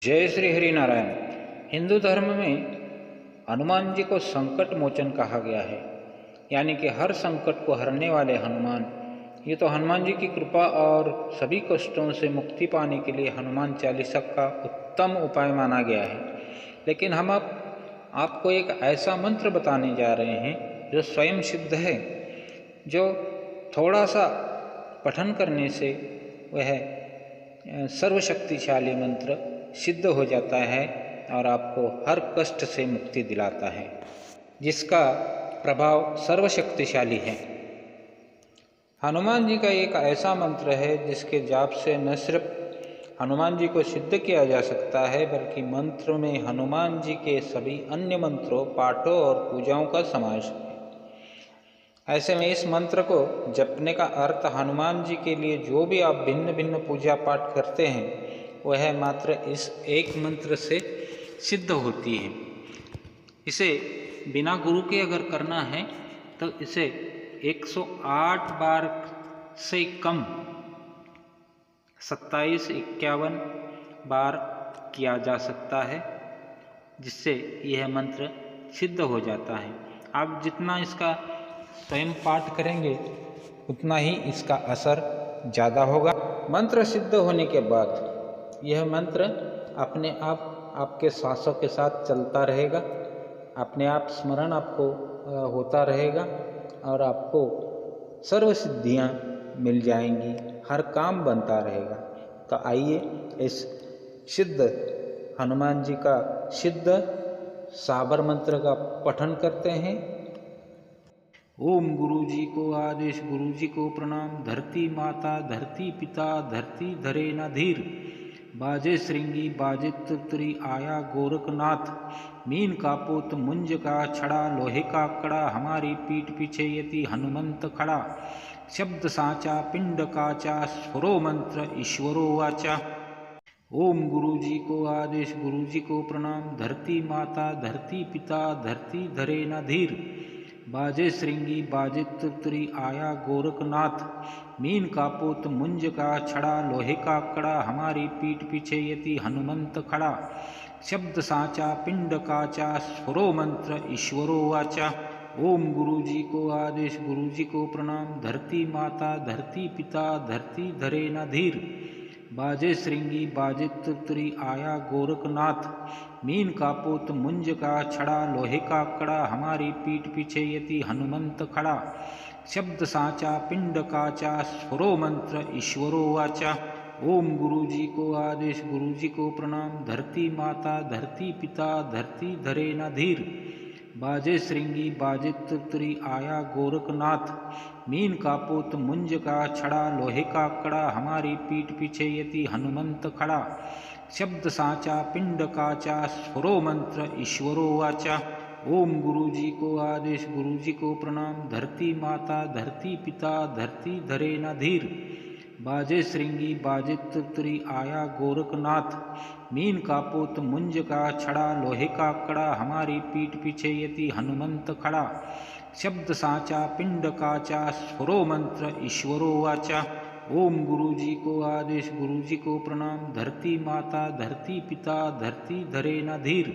जय श्री हरि नारायण। हिंदू धर्म में हनुमान जी को संकट मोचन कहा गया है, यानी कि हर संकट को हरने वाले हनुमान। ये तो हनुमान जी की कृपा और सभी कष्टों से मुक्ति पाने के लिए हनुमान चालीसा का उत्तम उपाय माना गया है। लेकिन हम अब आपको एक ऐसा मंत्र बताने जा रहे हैं जो स्वयं सिद्ध है, जो थोड़ा सा पठन करने से वह सर्वशक्तिशाली मंत्र सिद्ध हो जाता है और आपको हर कष्ट से मुक्ति दिलाता है, जिसका प्रभाव सर्वशक्तिशाली है। हनुमान जी का एक ऐसा मंत्र है जिसके जाप से न सिर्फ हनुमान जी को सिद्ध किया जा सकता है, बल्कि मंत्र में हनुमान जी के सभी अन्य मंत्रों, पाठों और पूजाओं का समावेश है। ऐसे में इस मंत्र को जपने का अर्थ हनुमान जी के लिए जो भी आप भिन्न भिन्न पूजा पाठ करते हैं वह मात्र इस एक मंत्र से सिद्ध होती है। इसे बिना गुरु के अगर करना है तो इसे 108 बार से कम 27-51 बार किया जा सकता है, जिससे यह मंत्र सिद्ध हो जाता है। आप जितना इसका स्वयं पाठ करेंगे उतना ही इसका असर ज़्यादा होगा। मंत्र सिद्ध होने के बाद यह मंत्र अपने आप आपके सांसों के साथ चलता रहेगा, अपने आप स्मरण आपको होता रहेगा और आपको सर्व सिद्धियाँ मिल जाएंगी, हर काम बनता रहेगा। तो आइए इस सिद्ध हनुमान जी का सिद्ध साबर मंत्र का पठन करते हैं। ओम गुरु जी को आदेश, गुरु जी को प्रणाम। धरती माता, धरती पिता, धरती धरे न धीर। बाजे श्रृंगी, बाजे तुरतुरी, आया गोरखनाथ। मीन का पोत, मुंज का छड़ा, लोहे का कड़ा, हमारी पीठ पीछे यति हनुमंत खड़ा। शब्द साचा, पिंड काचा, स्वरो मंत्र ईश्वरो वाचा। ओम गुरु जी को आदेश, गुरु जी को प्रणाम। धरती माता, धरती पिता, धरती धरे न धीर। बाजे श्रृंगी, बाजे तुरतुरी, आया गोरखनाथ। मीन का पोत, मुंज का छड़ा, लोहे का कड़ा, हमारी पीठ पीछे यति हनुमंत खड़ा। शब्द साचा, पिंड काचा, स्वरो मंत्र ईश्वरो वाचा। ओम गुरु जी को आदेश, गुरु जी को प्रणाम। धरती माता, धरती पिता, धरती धरे न धीर। बाजे श्रृंगी, बाजे तुरतुरी, आया गोरखनाथ। मीन का पोत, मुंज का छड़ा, लोहे का कड़ा, हमारी पीठ पीछे यति हनुमंत खड़ा। शब्द साचा, पिंड काचा, स्वरो मंत्र ईश्वरो वाचा। ओम गुरु जी को आदेश, गुरु जी को प्रणाम। धरती माता, धरती पिता, धरती धरे न धीर। बाजे श्रृंगी, बाजे तुरतुरी, आया गोरखनाथ। मीन का पोत, मुंज का छड़ा, लोहे का कड़ा, हमारी पीठ पीछे यति हनुमंत खड़ा। शब्द साचा, पिंड काचा, स्वरो मंत्र ईश्वरो वाचा। ओम गुरु जी को आदेश, गुरु जी को प्रणाम। धरती माता, धरती पिता, धरती धरे न धीर। बाजे श्रृंगी, बाजे तुरतुरी, आया गोरखनाथ। मीन का पोत, मुंज का छड़ा, लोहे का कड़ा, हमारी पीठ पीछे यति हनुमंत खड़ा। शब्द साचा, पिंड काचा, स्वरो मंत्र ईश्वरो वाचा। ओम गुरु जी को आदेश, गुरु जी को प्रणाम। धरती माता, धरती पिता, धरती धरे न धीर।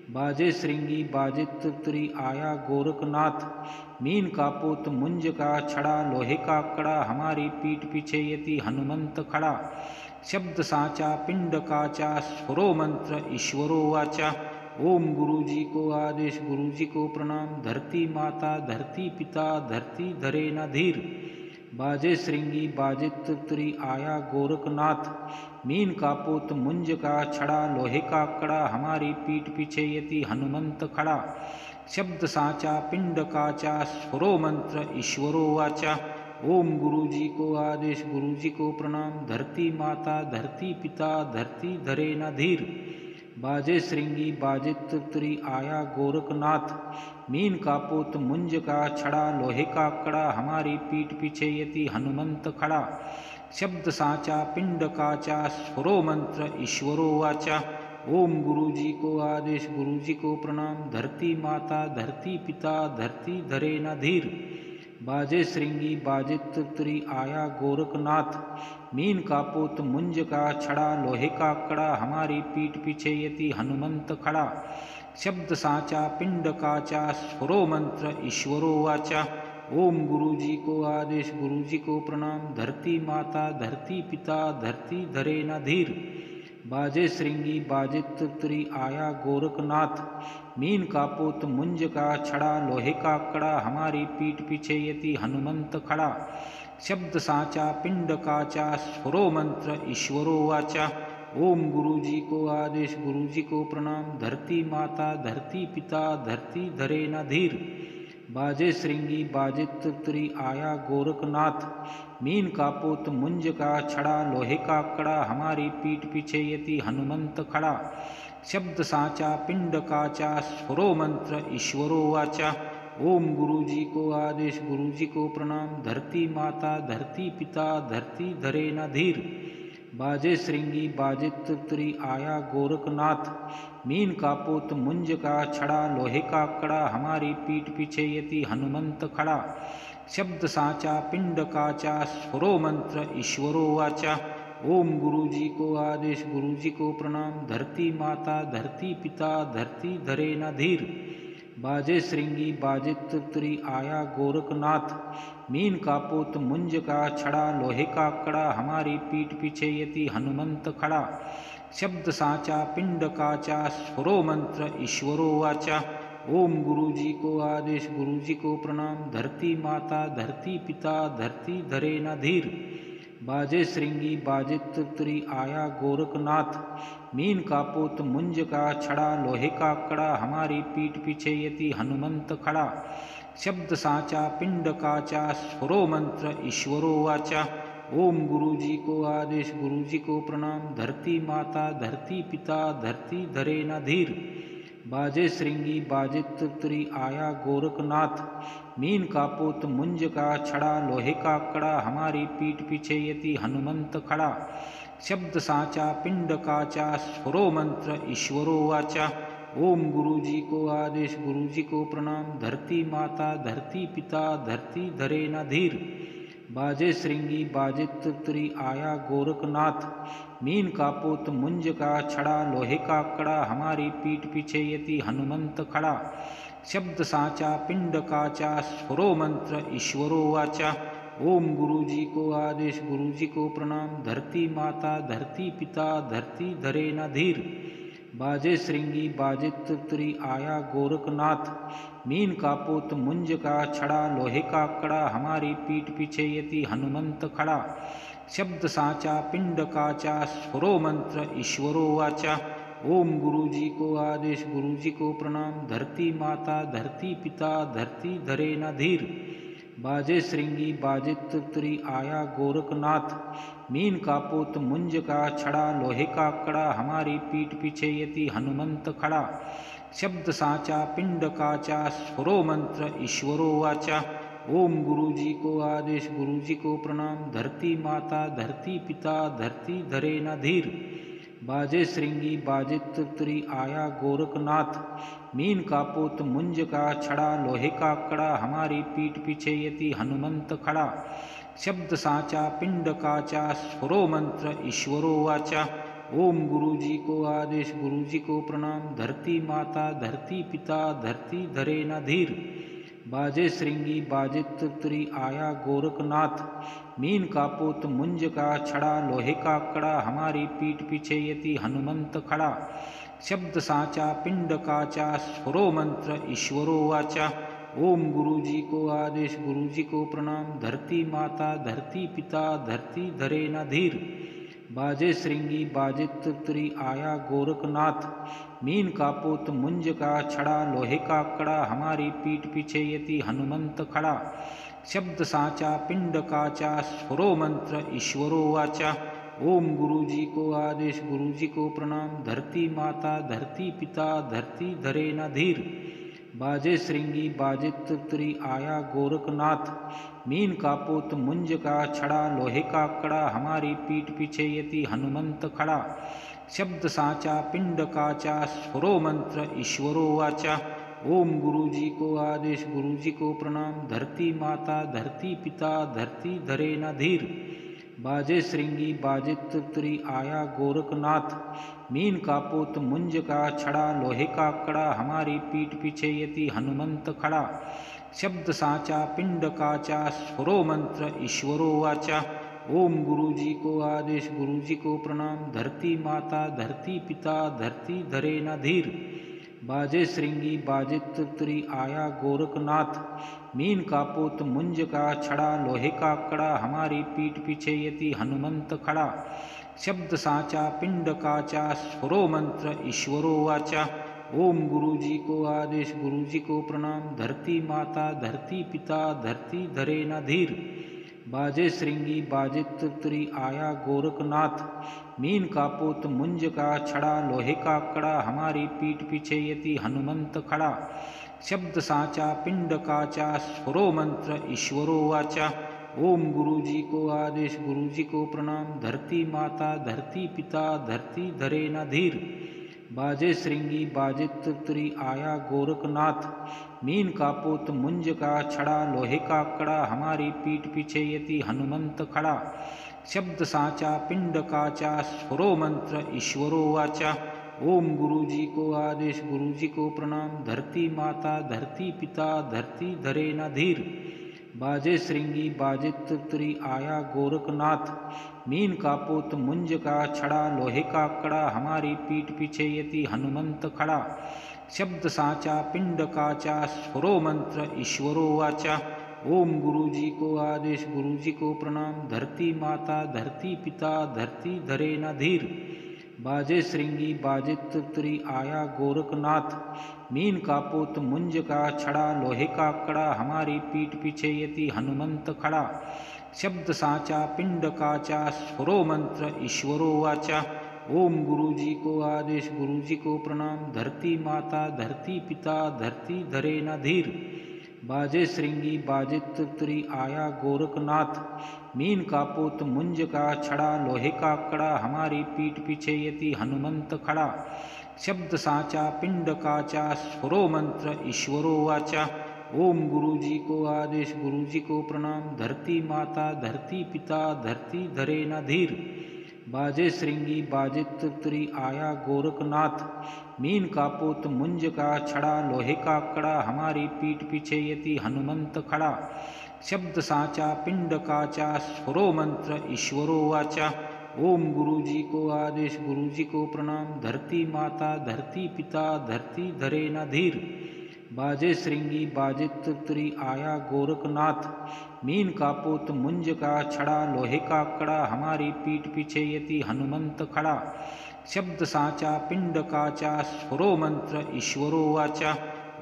बाजे श्रृंगी, बाजे तुरतुरी, आया गोरखनाथ। मीन का पोत, मुंज का छड़ा, लोहे का कड़ा, हमारी पीठ पीछे यति हनुमंत खड़ा। शब्द साचा, पिंड काचा, स्वरो मंत्र ईश्वरो वाचा। ओम गुरु जी को आदेश, गुरु जी को प्रणाम। धरती माता, धरती पिता, धरती धरे न धीर। बाजे श्रृंगी, बाजे तुरतुरी, आया गोरखनाथ। मीन का पोत, मुंज का छड़ा, लोहे का कड़ा, हमारी पीठ पीछे यति हनुमंत खड़ा। शब्द साचा, पिंड काचा, स्वरो मंत्र ईश्वरो वाचा। ओम गुरु जी को आदेश, गुरु जी को प्रणाम। धरती माता, धरती पिता, धरती धरे न धीर। बाजे श्रृंगी, बाजे तुरतुरी, आया गोरखनाथ। मीन का पोत, मुंज का छड़ा, लोहे का कड़ा, हमारी पीठ पीछे यति हनुमंत खड़ा। शब्द साचा, पिंड काचा, स्वरो मंत्र ईश्वरो वाचा। ओम गुरु जी को आदेश, गुरु जी को प्रणाम। धरती माता, धरती पिता, धरती धरे न धीर। बाजे श्रृंगी, बाजे तुरतुरी, आया गोरखनाथ। मीन का पोत मुंज का छड़ा, लोहे का कड़ा, हमारी पीठ पीछे यति हनुमंत खड़ा। शब्द साचा पिंड काचा, स्वरो मंत्र ईश्वरो वाचा। ओम गुरु जी को आदेश, गुरु जी को प्रणाम। धरती माता, धरती पिता, धरती धरे न धीर। बाजे श्रृंगी, बाजे तुरतुरी, आया गोरखनाथ। मीन का पोत मुंज का छड़ा, लोहे का कड़ा, हमारी पीठ पीछे यति हनुमंत खड़ा। शब्द साचा पिंड काचा, स्वरो मंत्र ईश्वरो वाचा। ओम गुरु जी को आदेश, गुरु जी को प्रणाम। धरती माता, धरती पिता, धरती धरे न धीर। बाजे श्रृंगी, बाजे तुरतुरी, आया गोरखनाथ। मीन का पोत मुंज का छड़ा, लोहे का कड़ा, हमारी पीठ पीछे यति हनुमंत खड़ा। शब्द साचा पिंड काचा, स्वरो मंत्र ईश्वरो वाचा। ओम गुरु जी को आदेश, गुरु जी को प्रणाम। धरती माता, धरती पिता, धरती धरे न धीर। बाजे श्रृंगी, बाजे तुरतुरी, आया गोरखनाथ। मीन का पोत मुंज का छड़ा, लोहे का कड़ा, हमारी पीठ पीछे यति हनुमंत खड़ा। शब्द साचा पिंड काचा, स्वरो मंत्र ईश्वरो वाचा। ओम गुरु जी को आदेश, गुरु जी को प्रणाम। धरती माता, धरती पिता, धरती धरे न धीर। बाजे श्रृंगी, बाजे तुरतुरी, आया गोरखनाथ। मीन का पोत मुंज का छड़ा, लोहे का कड़ा, हमारी पीठ पीछे यति हनुमंत खड़ा। शब्द साचा पिंड काचा, स्वरो मंत्र ईश्वरो वाचा। ओम गुरु जी को आदेश, गुरु जी को प्रणाम। धरती माता, धरती पिता, धरती धरे न धीर। बाजे श्रृंगी, बाजे तुरतुरी, आया गोरखनाथ। मीन का पोत मुंज का छड़ा, लोहे का कड़ा, हमारी पीठ पीछे यति हनुमंत खड़ा। शब्द साचा पिंड काचा, स्वरो मंत्र ईश्वरो वाचा। ओम गुरु जी को आदेश, गुरु जी को प्रणाम। धरती माता, धरती पिता, धरती धरे न धीर। बाजे श्रृंगी, बाजे तुरतुरी, आया गोरखनाथ। मीन का पोत मुंज का छड़ा, लोहे का कड़ा, हमारी पीठ पीछे यति हनुमंत खड़ा। शब्द साचा पिंड काचा, स्वरो मंत्र ईश्वरो वाचा। ओम गुरु जी को आदेश, गुरु जी को प्रणाम। धरती माता, धरती पिता, धरती धरे न धीर। बाजे श्रृंगी, बाजे तुरतुरी, आया गोरखनाथ। मीन का पोत मुंज का छड़ा, लोहे का कड़ा, हमारी पीठ पीछे यति हनुमंत खड़ा। शब्द साचा पिंड काचा, स्वरो मंत्र ईश्वरो वाचा। ओम गुरु जी को आदेश, गुरु जी को प्रणाम। धरती माता, धरती पिता, धरती धरे न धीर। बाजे श्रृंगी, बाजे तुरतुरी, आया गोरखनाथ। मीन का पोत मुंज का छड़ा, लोहे का कड़ा, हमारी पीठ पीछे यति हनुमंत खड़ा। शब्द साचा पिंड काचा, स्वरो मंत्र ईश्वरो वाचा। ओम गुरु जी को आदेश, गुरु जी को प्रणाम। धरती माता, धरती पिता, धरती धरे न धीर। बाजे श्रृंगी, बाजे तुरतुरी, आया गोरखनाथ। मीन का पोत मुंज का छड़ा, लोहे का कड़ा, हमारी पीठ पीछे यति हनुमंत खड़ा। शब्द साचा पिंड काचा, स्वरो मंत्र ईश्वरो वाचा। ओम गुरु जी को आदेश, गुरु जी को प्रणाम। धरती माता, धरती पिता, धरती धरे न धीर। बाजे श्रृंगी, बाजे तुरतुरी, आया गोरखनाथ। मीन का पोत मुंज का छड़ा, लोहे का कड़ा, हमारी पीठ पीछे यति हनुमंत खड़ा। शब्द साचा पिंड काचा, स्वरो मंत्र ईश्वरो वाचा। ओम गुरु जी को आदेश, गुरु जी को प्रणाम। धरती माता, धरती पिता, धरती धरे न धीर। बाजे श्रृंगी, बाजे तुरतुरी, आया गोरखनाथ। मीन का पोत मुंज का छड़ा, लोहे का कड़ा, हमारी पीठ पीछे यति हनुमंत खड़ा। शब्द साचा पिंड काचा, स्वरो मंत्र ईश्वरो वाचा। ओम गुरु जी को आदेश, गुरु जी को प्रणाम। धरती माता, धरती पिता, धरती धरे न धीर। बाजे श्रृंगी, बाजे तुरतुरी, आया गोरखनाथ। मीन का पोत मुंज का छड़ा, लोहे का कड़ा, हमारी पीठ पीछे यति हनुमंत खड़ा। शब्द साचा पिंड काचा, स्वरो मंत्र ईश्वरो वाचा। ओम गुरु जी को आदेश, गुरु जी को प्रणाम। धरती माता, धरती पिता, धरती धरे न धीर। बाजे श्रृंगी, बाजे तुरतुरी, आया गोरखनाथ। मीन का पोत मुंज का छड़ा, लोहे का कड़ा, हमारी पीठ पीछे यति हनुमंत खड़ा। शब्द साचा पिंड काचा, स्वरो मंत्र ईश्वरो वाचा। ओम गुरु जी को आदेश, गुरु जी को प्रणाम। धरती माता, धरती पिता, धरती धरे न धीर। बाजे श्रृंगी बाजे तुरतुरी आया गोरखनाथ। मीन का पोत मुंज का छड़ा लोहे का कड़ा हमारी पीठ पीछे यति हनुमंत खड़ा। शब्द साचा पिंड काचा स्वरो मंत्र ईश्वरो वाचा। ओम गुरु जी को आदेश गुरु जी को प्रणाम। धरती माता धरती पिता धरती धरे न धीर। बाजे श्रृंगी बाजे तुरतुरी आया गोरखनाथ। मीन का पोत मुंज का छड़ा लोहे का कड़ा हमारी पीठ पीछे यति हनुमंत खड़ा। शब्द साचा पिंड काचा स्वरो मंत्र ईश्वरो वाचा। ओम गुरु जी को आदेश गुरु जी को प्रणाम। धरती माता धरती पिता धरती धरे न धीर। बाजे श्रृंगी बाजे तुरतुरी आया गोरखनाथ। मीन का पोत मुंज का छड़ा लोहे का कड़ा हमारी पीठ पीछे यति हनुमंत खड़ा। शब्द साचा पिंड काचा स्वरो मंत्र ईश्वरो वाचा। ओम गुरु जी को आदेश गुरु जी को प्रणाम। धरती माता धरती पिता धरती धरे न धीर। बाजे श्रृंगी बाजे तुरतुरी आया गोरखनाथ। मीन का पोत मुंज का छड़ा लोहे का कड़ा हमारी पीठ पीछे यति हनुमंत खड़ा। शब्द साचा पिंड काचा स्वरो मंत्र ईश्वरो वाचा। ओम गुरु जी को आदेश गुरु जी को प्रणाम। धरती माता धरती पिता धरती धरे न धीर। बाजे श्रृंगी बाजे तुरतुरी आया गोरखनाथ। मीन का पोत मुंज का छड़ा लोहे का कड़ा हमारी पीठ पीछे यति हनुमंत खड़ा। शब्द साचा पिंड काचा स्वरो मंत्र ईश्वरो वाचा। ओम गुरु जी को आदेश गुरु जी को प्रणाम। धरती माता धरती पिता धरती धरे न धीर। बाजे श्रृंगी बाजे तुरतुरी आया गोरखनाथ। मीन का पोत मुंज का छड़ा लोहे का कड़ा हमारी पीठ पीछे यति हनुमंत खड़ा। शब्द साचा पिंड काचा स्वरो मंत्र ईश्वरो वाचा। ओम गुरु जी को आदेश गुरु जी को प्रणाम। धरती माता धरती पिता धरती धरे न धीर। बाजे श्रृंगी बाजे तुरतुरी आया गोरखनाथ। मीन का पोत मुंज का छड़ा लोहे का कड़ा हमारी पीठ पीछे यति हनुमंत खड़ा। शब्द साचा पिंड काचा स्वरो मंत्र ईश्वरो वाचा। ओम गुरु जी को आदेश गुरु जी को प्रणाम। धरती माता धरती पिता धरती धरे न धीर। बाजे श्रृंगी बाजे तुरतुरी आया गोरखनाथ। मीन का पोत मुंज का छड़ा लोहे का कड़ा हमारी पीठ पीछे यति हनुमंत खड़ा। शब्द साचा पिंड काचा स्वरो मंत्र ईश्वरो वाचा। ओम गुरु जी को आदेश गुरु जी को प्रणाम। धरती माता धरती पिता धरती धरे न धीर। बाजे श्रृंगी बाजे तुरतुरी आया गोरखनाथ। मीन का पोत मुंज का छड़ा लोहे का कड़ा हमारी पीठ पीछे यति हनुमंत खड़ा। शब्द साचा पिंड काचा स्वरो मंत्र ईश्वरो वाचा।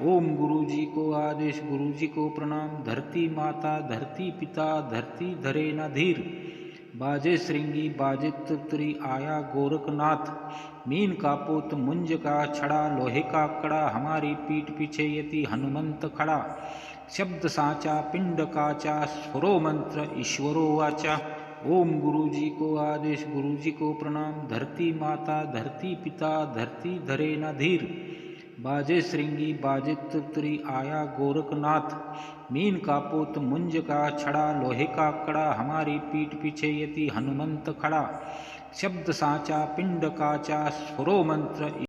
ओम गुरु जी को आदेश गुरु जी को प्रणाम। धरती माता धरती पिता धरती धरे न धीर। बाजे श्रृंगी बाजे तुरतुरी आया गोरखनाथ। मीन का पोत मुंज का छड़ा लोहे का कड़ा हमारी पीठ पीछे यति हनुमंत खड़ा। शब्द साचा पिंड काचा स्वरो मंत्र ईश्वरो वाचा। ओम गुरु जी को आदेश गुरु जी को प्रणाम। धरती माता धरती पिता धरती धरे न धीर। बाजे श्रृंगी बाजे तुरतुरी आया गोरखनाथ। मीन का पोत मुंज का छड़ा लोहे का कड़ा हमारी पीठ पीछे यति हनुमंत खड़ा। शब्द साचा पिंड काचा स्वरो मंत्र